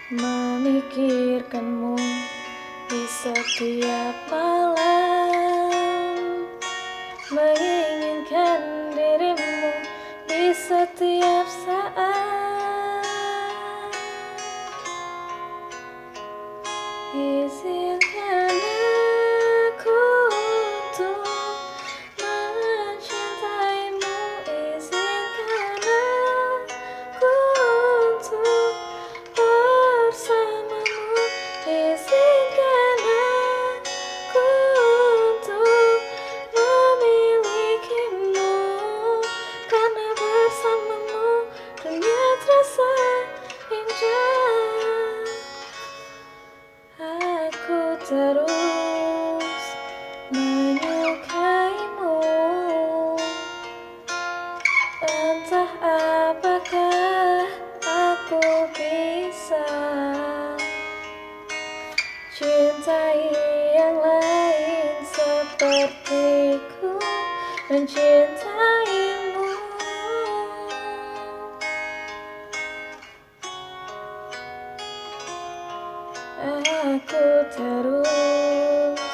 memikirkanmu di setiap malam, menginginkan dirimu di setiap saat. Izinkan aku untuk mencintaimu, izinkan aku untuk bersamamu, izinkan aku untuk memilikimu, karena bersamamu dunia terasa indah. Aku terus menyukaimu, entah apakah aku bisa cintai yang lain sepertiku mencintaimu. Aku terus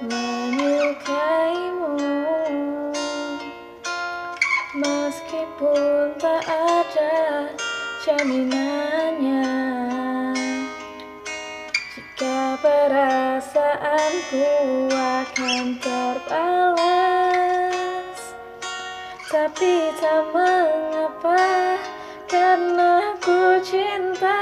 menyukaimu, meskipun tak ada jaminannya. Jika perasaanku akan terbalas, tapi tak mengapa, karena ku cinta